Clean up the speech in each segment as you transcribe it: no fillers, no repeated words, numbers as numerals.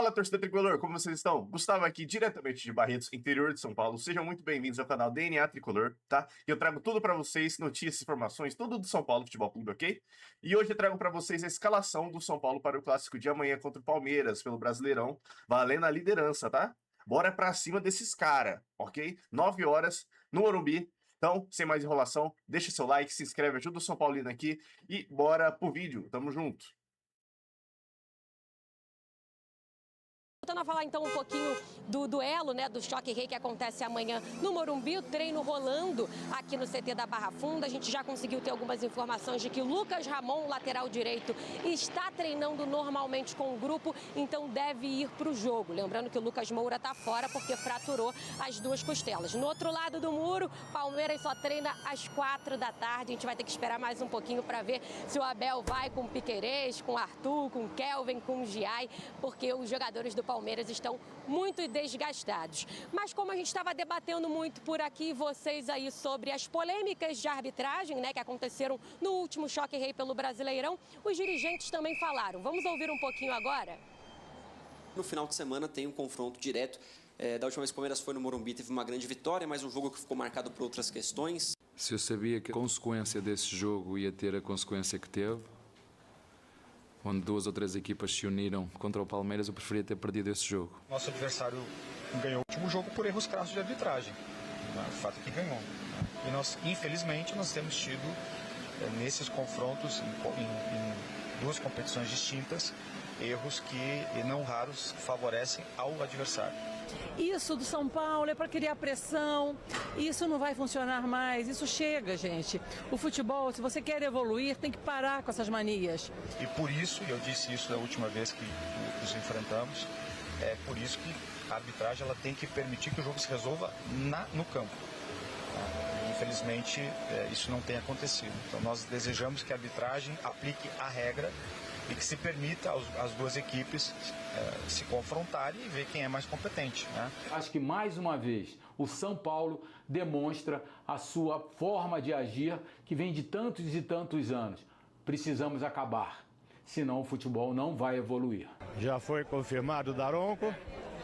Fala, torcida tricolor, como vocês estão? Gustavo aqui, diretamente de Barretos, interior de São Paulo. Sejam muito bem-vindos ao canal DNA Tricolor, tá? E eu trago tudo pra vocês, notícias, informações, tudo do São Paulo Futebol Clube, ok? E hoje eu trago pra vocês a escalação do São Paulo para o clássico de amanhã contra o Palmeiras, pelo Brasileirão, valendo a liderança, tá? Bora pra cima desses caras, ok? 9 horas, no Morumbi. Então, sem mais enrolação, deixa seu like, se inscreve, ajuda o São Paulino aqui e bora pro vídeo. Tamo junto. Voltando a falar então um pouquinho do duelo, né, do Choque Rei que acontece amanhã no Morumbi, o treino rolando aqui no CT da Barra Funda. A gente já conseguiu ter algumas informações de que Lucas Ramon, lateral direito, está treinando normalmente com o grupo, então deve ir para o jogo. Lembrando que o Lucas Moura está fora porque fraturou as duas costelas. No outro lado do muro, Palmeiras só treina às 4 da tarde. A gente vai ter que esperar mais um pouquinho para ver se o Abel vai com o Piquerez, com o Arthur, com o Kelvin, com o Giai, porque os jogadores do Palmeiras estão muito desgastados. Mas como a gente estava debatendo muito por aqui, vocês aí, sobre as polêmicas de arbitragem, né, que aconteceram no último Choque Rei pelo Brasileirão, os dirigentes também falaram. Vamos ouvir um pouquinho agora? No final de semana tem um confronto direto. Da última vez que o Palmeiras foi no Morumbi, teve uma grande vitória, mas um jogo que ficou marcado por outras questões. Se eu sabia que a consequência desse jogo ia ter a consequência que teve, onde 2 ou 3 equipas se uniram contra o Palmeiras, eu preferia ter perdido esse jogo. Nosso adversário ganhou o último jogo por erros crassos de arbitragem. O fato é que ganhou. E nós, infelizmente, nós temos tido, nesses confrontos, em 2 competições distintas, erros que, não raros, favorecem ao adversário. Isso do São Paulo é para criar pressão, isso não vai funcionar mais, isso chega, gente. O futebol, se você quer evoluir, tem que parar com essas manias. E por isso, e eu disse isso da última vez que nos enfrentamos, é por isso que a arbitragem ela tem que permitir que o jogo se resolva no campo. Infelizmente, isso não tem acontecido. Então nós desejamos que a arbitragem aplique a regra e que se permita às 2 equipes se confrontarem e ver quem é mais competente, né? Acho que mais uma vez o São Paulo demonstra a sua forma de agir que vem de tantos e tantos anos. Precisamos acabar, senão o futebol não vai evoluir. Já foi confirmado o Daronco?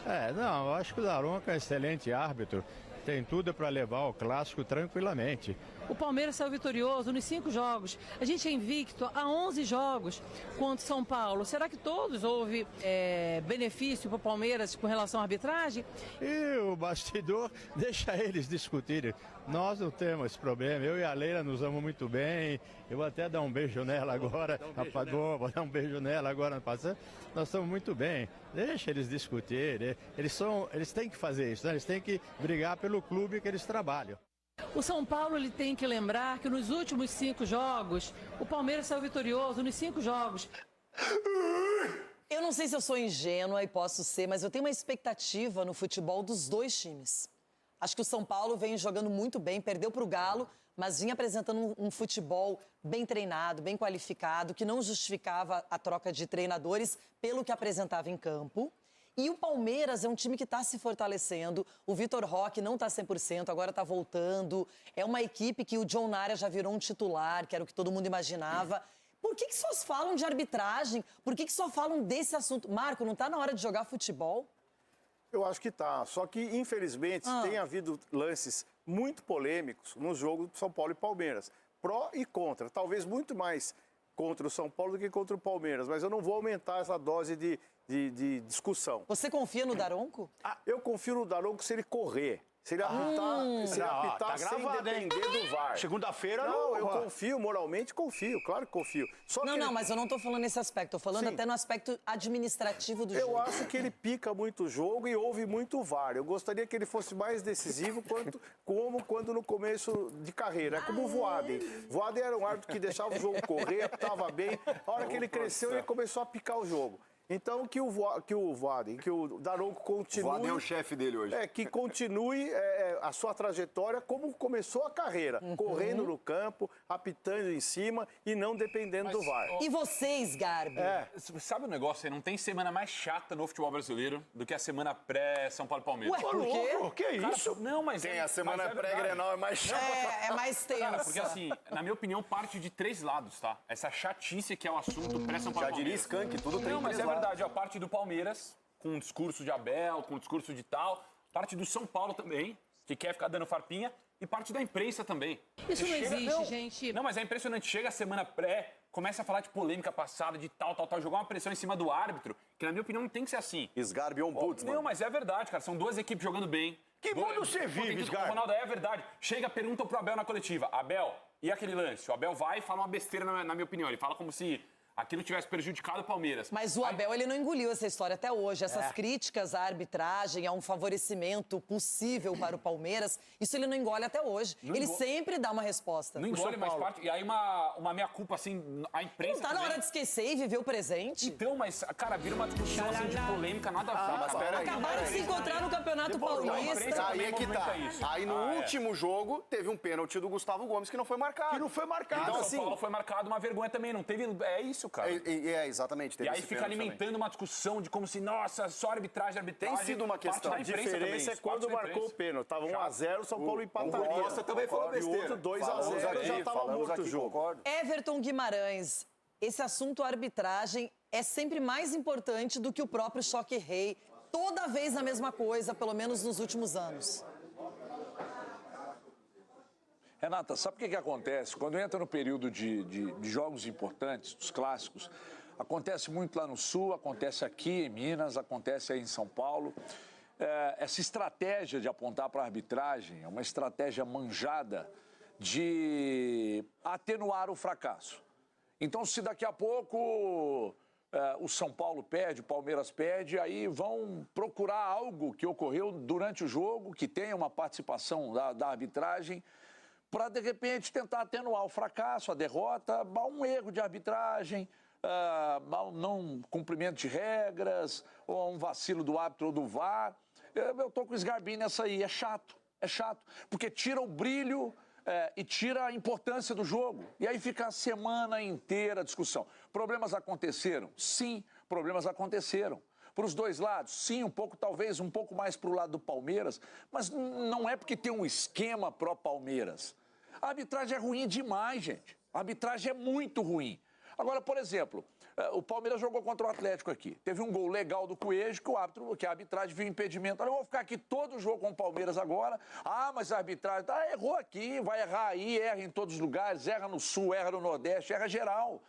Eu acho que o Daronco é um excelente árbitro. Tem tudo para levar o clássico tranquilamente. O Palmeiras saiu vitorioso nos 5 jogos. A gente é invicto há 11 jogos contra o São Paulo. Será que todos houve benefício para o Palmeiras com relação à arbitragem? E o bastidor deixa eles discutirem. Nós não temos esse problema. Eu e a Leila nos amamos muito bem. Eu vou até dar um beijo nela agora. Vou dar um beijo nela agora no passado. Nós estamos muito bem. Deixa eles discutirem. Eles têm que fazer isso, né? Eles têm que brigar pelo clube que eles trabalham. O São Paulo ele tem que lembrar que nos últimos 5 jogos, o Palmeiras saiu vitorioso nos 5 jogos. Eu não sei se eu sou ingênua e posso ser, mas eu tenho uma expectativa no futebol dos 2 times. Acho que o São Paulo vem jogando muito bem, perdeu para o Galo, mas vinha apresentando um futebol bem treinado, bem qualificado, que não justificava a troca de treinadores pelo que apresentava em campo. E o Palmeiras é um time que está se fortalecendo. O Vitor Roque não está 100%, agora está voltando. É uma equipe que o John Nara já virou um titular, que era o que todo mundo imaginava. Por que só falam de arbitragem? Por que só falam desse assunto? Marco, não está na hora de jogar futebol? Eu acho que tá. Só que, infelizmente, tem havido lances muito polêmicos no jogo do São Paulo e Palmeiras. Pró e contra. Talvez muito mais contra o São Paulo do que contra o Palmeiras. Mas eu não vou aumentar essa dose de discussão. Você confia no Daronco? Eu confio no Daronco se ele correr. Se ele apitar, sem depender do VAR. Segunda-feira não. Eu confio, moralmente confio, claro que confio. Só que mas eu não tô falando nesse aspecto, tô falando até no aspecto administrativo do jogo. Eu acho que ele pica muito o jogo e ouve muito o VAR. Eu gostaria que ele fosse mais decisivo como quando no começo de carreira. É como o Voaden. Voaden era um árbitro que deixava o jogo correr, apitava bem. A hora que ele cresceu, ele começou a picar o jogo. Então, que o Daronco continue... O Voaden é o chefe dele hoje. Que continue a sua trajetória como começou a carreira. Correndo no campo, apitando em cima e não dependendo do VAR. E vocês, Garbi? Sabe o negócio? Não tem semana mais chata no futebol brasileiro do que a semana pré-São Paulo e Palmeiras. Ué, por quê? Louco, que isso? Não, mas... Tem a semana pré-Grenal, é mais chata. É mais tensa. Cara, porque assim, na minha opinião, parte de 3 lados, tá? Essa chatice que é o assunto pré-São Paulo e Palmeiras. Já diria Skank, tudo tem Não, mas 3 é lados. verdade, a parte do Palmeiras, com o discurso de Abel, com o discurso de tal, parte do São Paulo também, que quer ficar dando farpinha, e parte da imprensa também. Isso não existe, gente. Não, mas é impressionante. Chega a semana pré, começa a falar de polêmica passada, de tal, jogar uma pressão em cima do árbitro, que na minha opinião não tem que ser assim. Sgarbi Ombudsman. Não, mas é verdade, cara. São duas equipes jogando bem. Que mundo você vive, Sgarbi? Ronaldo, é verdade. Chega, pergunta pro Abel na coletiva. Abel, e aquele lance? O Abel vai e fala uma besteira, na minha opinião. Ele fala como se aquilo tivesse prejudicado o Palmeiras. Mas o Abel, ele não engoliu essa história até hoje. Essas críticas à arbitragem, a um favorecimento possível para o Palmeiras, isso ele não engole até hoje. Ele sempre dá uma resposta. Não engole, mas parte... E aí uma meia-culpa, assim, a imprensa Não tá na também. hora de esquecer e viver o presente? Então, mas, cara, vira uma discussão assim, de polêmica, nada a ver. mas peraí. Acabaram de se encontrar no Campeonato Paulista. Aí é que tá. Aí no último jogo, teve um pênalti do Gustavo Gomes que não foi marcado. Que não foi marcado. Então, assim, São Paulo foi marcado uma vergonha também, não teve... É isso, cara. Exatamente. E aí fica alimentando uma discussão de como se, nossa, só arbitragem. Tem sido uma questão. A diferença é quando marcou o pênalti. Tava 1-0, o São Paulo empataria. O Costa também falou besteira. E outro 2-0, já tava morto o jogo. Concordo. Everton Guimarães, esse assunto arbitragem é sempre mais importante do que o próprio choque rei. Toda vez a mesma coisa, pelo menos nos últimos anos. Renata, sabe o que acontece? Quando entra no período de jogos importantes, dos clássicos, acontece muito lá no Sul, acontece aqui em Minas, acontece aí em São Paulo. Essa estratégia de apontar para a arbitragem é uma estratégia manjada de atenuar o fracasso. Então, se daqui a pouco o São Paulo perde, o Palmeiras perde, aí vão procurar algo que ocorreu durante o jogo, que tenha uma participação da arbitragem, para, de repente, tentar atenuar o fracasso, a derrota, um erro de arbitragem, não cumprimento de regras, ou um vacilo do árbitro ou do VAR. Eu estou com o Sgarbi nessa aí, é chato, porque tira o brilho e tira a importância do jogo. E aí fica a semana inteira a discussão. Problemas aconteceram? Sim, problemas aconteceram. Para os dois lados, sim, talvez um pouco mais para o lado do Palmeiras, mas não é porque tem um esquema pró-Palmeiras. A arbitragem é ruim demais, gente. A arbitragem é muito ruim. Agora, por exemplo, o Palmeiras jogou contra o Atlético aqui. Teve um gol legal do Coelho que a arbitragem viu impedimento. Olha, eu vou ficar aqui todo o jogo com o Palmeiras agora. Mas a arbitragem errou aqui, vai errar aí, erra em todos os lugares, erra no Sul, erra no Nordeste, erra geral.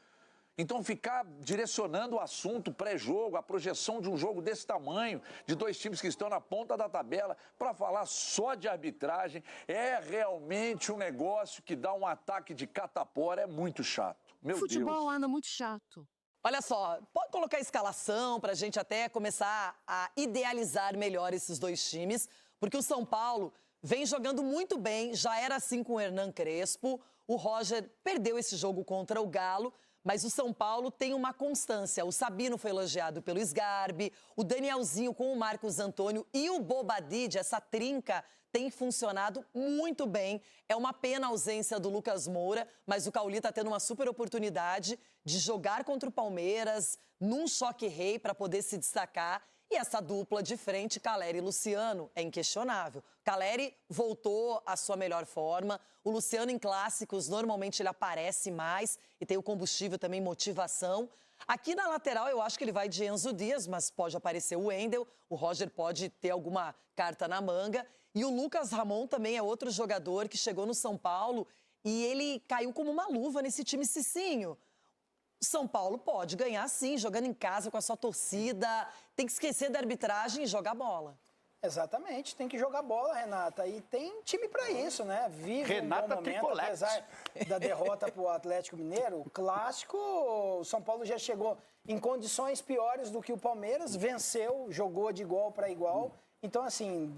Então, ficar direcionando o assunto pré-jogo, a projeção de um jogo desse tamanho, de dois times que estão na ponta da tabela, para falar só de arbitragem, é realmente um negócio que dá um ataque de catapora, é muito chato. Meu Deus. O futebol anda muito chato. Olha só, pode colocar a escalação para a gente até começar a idealizar melhor esses dois times, porque o São Paulo vem jogando muito bem, já era assim com o Hernan Crespo, o Roger perdeu esse jogo contra o Galo, mas o São Paulo tem uma constância. O Sabino foi elogiado pelo Sgarbi, o Danielzinho com o Marcos Antônio e o Bobadilla, essa trinca tem funcionado muito bem. É uma pena a ausência do Lucas Moura, mas o Cauli está tendo uma super oportunidade de jogar contra o Palmeiras num choque rei para poder se destacar. E essa dupla de frente, Calleri e Luciano, é inquestionável. Calleri voltou à sua melhor forma. O Luciano, em clássicos, normalmente ele aparece mais e tem o combustível também, motivação. Aqui na lateral, eu acho que ele vai de Enzo Dias, mas pode aparecer o Wendel. O Roger pode ter alguma carta na manga. E o Lucas Ramon também é outro jogador que chegou no São Paulo e ele caiu como uma luva nesse time Cicinho. São Paulo pode ganhar, sim, jogando em casa com a sua torcida. Tem que esquecer da arbitragem e jogar bola. Exatamente, tem que jogar bola, Renata. E tem time para isso, né? Vive Renata um bom momento, Tricolete. apesar da derrota para o Atlético Mineiro. O clássico, o São Paulo já chegou em condições piores do que o Palmeiras. Venceu, jogou de igual para igual. Então, assim,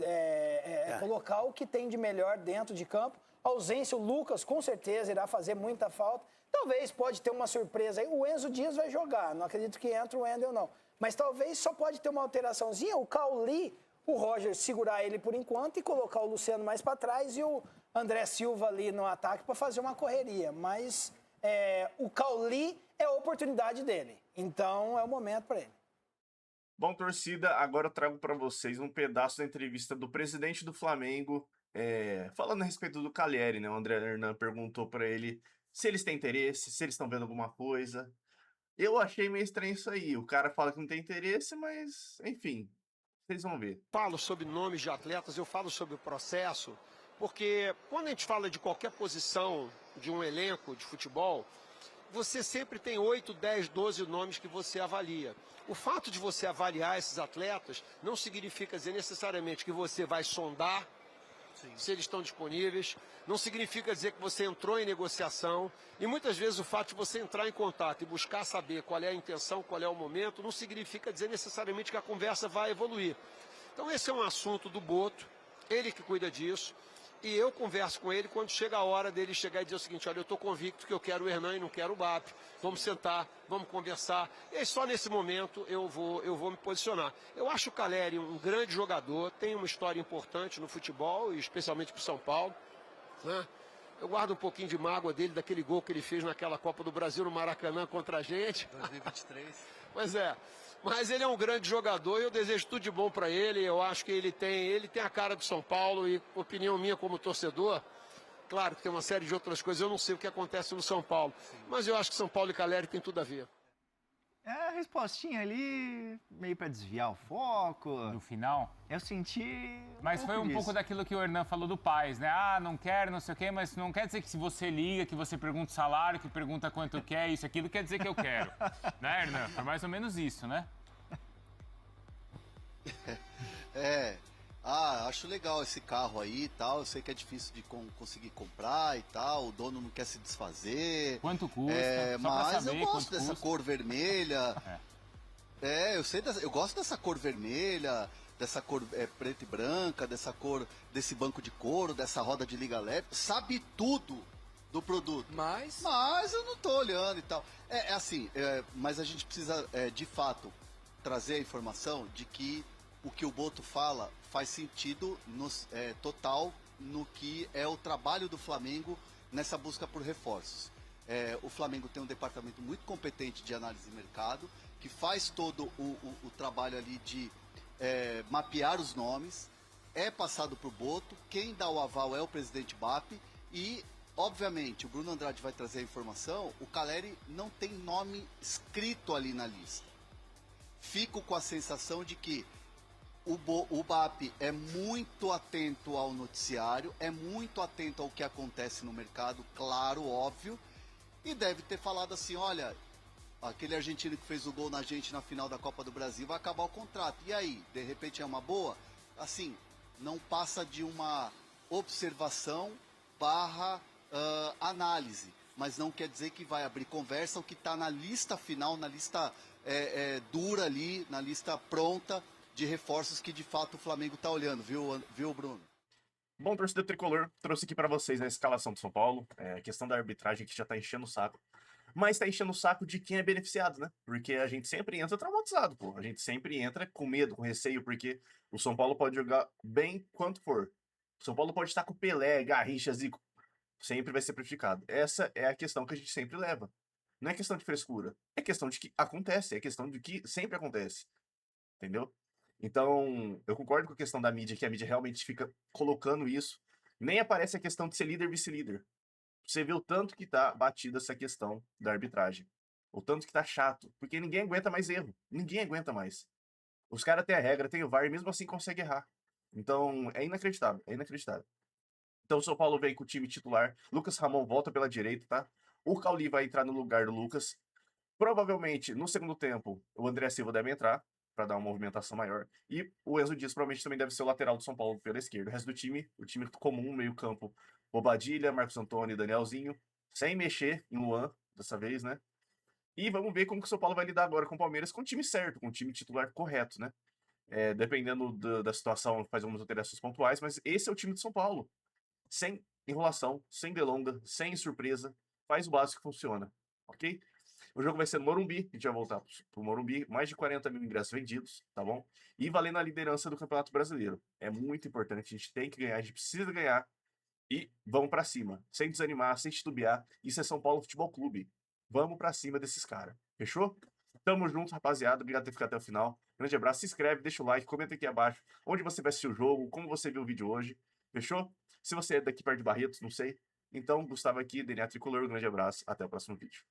colocar o que tem de melhor dentro de campo. A ausência, o Lucas, com certeza, irá fazer muita falta. Talvez pode ter uma surpresa aí. O Enzo Dias vai jogar. Não acredito que entre o Wendel, não. Mas talvez só pode ter uma alteraçãozinha. O Cauli, o Roger segurar ele por enquanto e colocar o Luciano mais para trás e o André Silva ali no ataque para fazer uma correria. Mas o Cauli é a oportunidade dele. Então é o momento para ele. Bom, torcida, agora eu trago para vocês um pedaço da entrevista do presidente do Flamengo, falando a respeito do Calleri, né? O André Hernan perguntou para ele se eles têm interesse, se eles estão vendo alguma coisa. Eu achei meio estranho isso aí. O cara fala que não tem interesse, mas, enfim, vocês vão ver. Falo sobre nomes de atletas, eu falo sobre o processo, porque quando a gente fala de qualquer posição de um elenco de futebol, você sempre tem 8, 10, 12 nomes que você avalia. O fato de você avaliar esses atletas não significa dizer necessariamente que você vai sondar se eles estão disponíveis, não significa dizer que você entrou em negociação, e muitas vezes o fato de você entrar em contato e buscar saber qual é a intenção, qual é o momento, não significa dizer necessariamente que a conversa vai evoluir. Então esse é um assunto do Boto, ele que cuida disso, e eu converso com ele quando chega a hora dele chegar e dizer o seguinte: olha, eu estou convicto que eu quero o Hernan e não quero o BAP, vamos sentar, vamos conversar, e só nesse momento eu vou me posicionar. Eu acho o Calleri um grande jogador, tem uma história importante no futebol, e especialmente para o São Paulo, né? Eu guardo um pouquinho de mágoa dele, daquele gol que ele fez naquela Copa do Brasil no Maracanã contra a gente. 2023. Pois é. Mas ele é um grande jogador e eu desejo tudo de bom para ele. Eu acho que ele tem a cara do São Paulo e, opinião minha como torcedor, claro que tem uma série de outras coisas, eu não sei o que acontece no São Paulo, mas eu acho que São Paulo e Calleri tem tudo a ver. É a respostinha ali, meio pra desviar o foco. No final? Eu senti. Mas foi um pouco daquilo que o Hernan falou do Paes, né? Ah, não quero, não sei o quê, mas não quer dizer que se você liga, que você pergunta o salário, que pergunta quanto quer, isso, aquilo, quer dizer que eu quero. Né, Hernan? Foi mais ou menos isso, né? Acho legal esse carro aí e tal. Eu sei que é difícil de conseguir comprar e tal. O dono não quer se desfazer. Quanto custa? Mas eu gosto dessa cor vermelha. Eu gosto dessa cor vermelha, dessa cor preta e branca, dessa cor, desse banco de couro, dessa roda de liga leve. Sabe tudo do produto. Mas eu não tô olhando e tal. Mas a gente precisa, de fato, trazer a informação de que o que o Boto fala faz sentido total no que é o trabalho do Flamengo nessa busca por reforços. O Flamengo tem um departamento muito competente de análise de mercado, que faz todo o trabalho ali de mapear os nomes, é passado para o Boto, quem dá o aval é o presidente BAP e, obviamente, o Bruno Andrade vai trazer a informação, o Calleri não tem nome escrito ali na lista. Fico com a sensação de que o BAP é muito atento ao noticiário, é muito atento ao que acontece no mercado, claro, óbvio, e deve ter falado assim, olha, aquele argentino que fez o gol na gente na final da Copa do Brasil vai acabar o contrato. E aí, de repente é uma boa? Assim, não passa de uma observação / análise, mas não quer dizer que vai abrir conversa o que está na lista final, na lista dura ali, na lista pronta, de reforços que de fato o Flamengo tá olhando, viu, Bruno? Bom, torcedor tricolor, trouxe aqui pra vocês a escalação do São Paulo, a questão da arbitragem que já tá enchendo o saco, mas tá enchendo o saco de quem é beneficiado, né? Porque a gente sempre entra traumatizado, pô, a gente sempre entra com medo, com receio, porque o São Paulo pode jogar bem quanto for. O São Paulo pode estar com Pelé, Garrincha, Zico, sempre vai ser prejudicado. Essa é a questão que a gente sempre leva. Não é questão de frescura, é questão de que acontece, é questão de que sempre acontece, entendeu? Então, eu concordo com a questão da mídia, que a mídia realmente fica colocando isso. Nem aparece a questão de ser líder e vice-líder. Você vê o tanto que tá batida essa questão da arbitragem. O tanto que tá chato. Porque ninguém aguenta mais erro. Ninguém aguenta mais. Os caras têm a regra, têm o VAR e mesmo assim conseguem errar. Então, é inacreditável. É inacreditável. Então, o São Paulo vem com o time titular. Lucas Ramon volta pela direita, tá? O Cauli vai entrar no lugar do Lucas. Provavelmente, no segundo tempo, o André Silva deve entrar para dar uma movimentação maior. E o Enzo Dias provavelmente também deve ser o lateral do São Paulo pela esquerda. O resto do time, o time comum, meio campo, Bobadilha, Marcos Antônio e Danielzinho, sem mexer em Luan, dessa vez, né? E vamos ver como que o São Paulo vai lidar agora com o Palmeiras, com o time certo, com o time titular correto, né? Dependendo da situação, faz algumas alterações pontuais, mas esse é o time de São Paulo. Sem enrolação, sem delonga, sem surpresa, faz o básico que funciona, ok? O jogo vai ser no Morumbi, a gente vai voltar pro Morumbi, mais de 40 mil ingressos vendidos, tá bom? E valendo a liderança do Campeonato Brasileiro. É muito importante, a gente tem que ganhar, a gente precisa ganhar. E vamos pra cima, sem desanimar, sem titubear. Isso é São Paulo Futebol Clube. Vamos pra cima desses caras, fechou? Tamo junto, rapaziada, obrigado por ter ficado até o final. Grande abraço, se inscreve, deixa o like, comenta aqui abaixo onde você vai assistir o jogo, como você viu o vídeo hoje, fechou? Se você é daqui perto de Barretos, não sei. Então, Gustavo aqui, DNA Tricolor, um grande abraço, até o próximo vídeo.